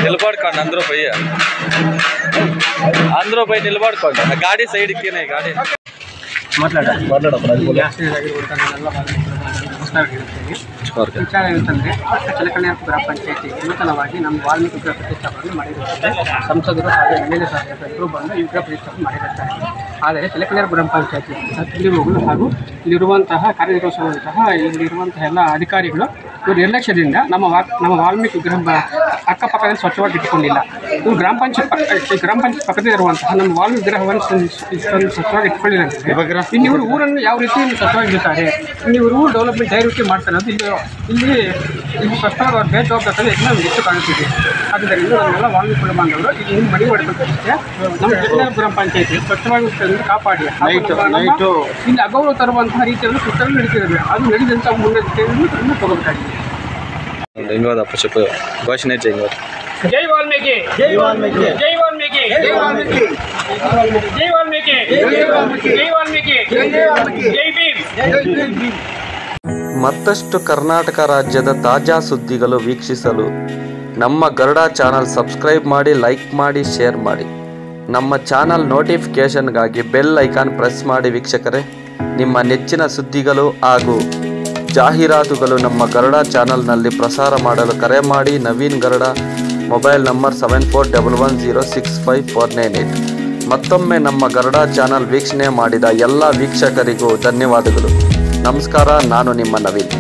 నిలబడుకోండి అందరూ పోయి నిలబడుకోండి గాడి సైడ్కి గాడి ವಿಚಾರ ಏನಂತಂದರೆ ಚಿಲಕಲ್ಯಾಣ ಗ್ರಾಮ ಪಂಚಾಯತಿ ನೂತನವಾಗಿ ನಮ್ಮ ವಾಲ್ಮೀಕಿ ವಿಗ್ರಹ ಪ್ರತಿಷ್ಠಾಪನೆ ಮಾಡಿರುತ್ತದೆ. ಸಂಸದರು ಹಾಗೂ MLA ಶಾಸಕರು ಬಂದು ಈ ವಿಗ್ರಹ ಪ್ರತಿಷ್ಠಾಪನೆ ಮಾಡಿರುತ್ತಾರೆ. ಆದರೆ ಚಿಲಕಲ್ಯಾಣ ಗ್ರಾಮ ಪಂಚಾಯತಿ ತಿಳಿವುಗಳು ಹಾಗೂ ಇಲ್ಲಿರುವಂತಹ ಕಾರ್ಯನಿರ್ವಹಿಸುವಂತಹ ಇಲ್ಲಿರುವಂತಹ ಎಲ್ಲ ಅಧಿಕಾರಿಗಳು ಇವರು ನಿರ್ಲಕ್ಷ್ಯದಿಂದ ನಮ್ಮ ವಾಲ್ಮೀಕಿ ವಿಗ್ರಹ ಅಕ್ಕಪಕ್ಕದಲ್ಲಿ ಸ್ವಚ್ಛವಾಗಿ ಇಟ್ಟುಕೊಂಡಿಲ್ಲ. ಇವರು ಗ್ರಾಮ ಪಂಚಾಯತ್ ಪಕ್ಕದಲ್ಲಿ ಇರುವಂತಹ ನಮ್ಮ ವಾಲ್ಮೀಕಿ ವಿಗ್ರಹವನ್ನು ಇಷ್ಟೊಂದು ಸ್ವಚ್ಛವಾಗಿ ಇಟ್ಕೊಳ್ಳಿಲ್ಲ ಅಂದರೆ ಇನ್ನು ಇವರು ಊರನ್ನು ಯಾವ ರೀತಿ ಸ್ವಚ್ಛವಾಗಿರ್ತಾರೆ, ಇನ್ನು ಇವರು ಊರು ಡೆವಲಪ್ಮೆಂಟ್ ಯಾವ ರೀತಿ ಮಾಡ್ತಾರೆ ಅಂತ ಇಲ್ಲಿ ಸ್ವಚ್ಛವಾಗಿ ಅವ್ರ ಬೇಜವಾಬ್ದಾರಿ ಹೆಚ್ಚು ಕಾಣುತ್ತಿದೆ. ಆದ್ದರಿಂದ ನಮ್ಮೆಲ್ಲ ವಾಲ್ಮೀಕಿ ಬಾಂಧವರು ಇಲ್ಲಿ ಮನೆ ಮಾಡಿಕೊಳ್ಳೋದಕ್ಕೆ ನಮ್ಮ ಚಿಲಕಲ್ಯಾಣ ಗ್ರಾಮ ಪಂಚಾಯತಿ ಸ್ವಚ್ಛವಾಗಿ ಕಾಪಾಡಿ ಇಲ್ಲಿ ಅಗೌರವ ತರುವಂತಹ ರೀತಿಯಲ್ಲಿ ಸುತ್ತಲೂ ನಡೀತಿದ್ದಾರೆ. ಅದು ನಡೆದಂಥ ಮುನ್ನೆಚ್ಚರಿಕೆಯನ್ನು ತಗೋಬೇಕಾಗಿದೆ. చెప్పు ఘోషణ చేయండి. జై వాల్మీకి, జై వాల్మీకి, జై వాల్మీకి, జై వాల్మీకి, జై వాల్మీకి, జై వాల్మీకి, జై వాల్మీకి, జై వాల్మీకి, జై ಭೀಮ್, ಜೈ ಭೀಮ್. ಮತ್ತಷ್ಟು ಕರ್ನಾಟಕ ರಾಜ್ಯದ ತಾಜಾ ಸುದ್ದಿಗಳು ವೀಕ್ಷಿಸಲು ನಮ್ಮ ಗರುಡ ಚಾನಲ್ ಸಬ್ಸ್ಕ್ರೈಬ್ ಮಾಡಿ, ಲೈಕ್ ಮಾಡಿ, ಶೇರ್ ಮಾಡಿ. ನಮ್ಮ ಚಾನಲ್ ನೋಟಿಫಿಕೇಷನ್ಗಾಗಿ ಬೆಲ್ ಐಕಾನ್ ಪ್ರೆಸ್ ಮಾಡಿ. ವೀಕ್ಷಕರೇ, ನಿಮ್ಮ ನೆಚ್ಚಿನ ಸುದ್ದಿಗಳು ಹಾಗೂ ಜಾಹೀರಾತುಗಳು ನಮ್ಮ ಗರುಡ ಚಾನಲ್ನಲ್ಲಿ ಪ್ರಸಾರ ಮಾಡಲು ಕರೆ ಮಾಡಿ. Naveen Garuda, mobile number 7411065498. ಮತ್ತೊಮ್ಮೆ ನಮ್ಮ ಗರುಡ ಚಾನಲ್ ವೀಕ್ಷಣೆ ಮಾಡಿದ ಎಲ್ಲ ವೀಕ್ಷಕರಿಗೂ ಧನ್ಯವಾದಗಳು. ನಮಸ್ಕಾರ. ನಾನು ನಿಮ್ಮ ನವೀನ್.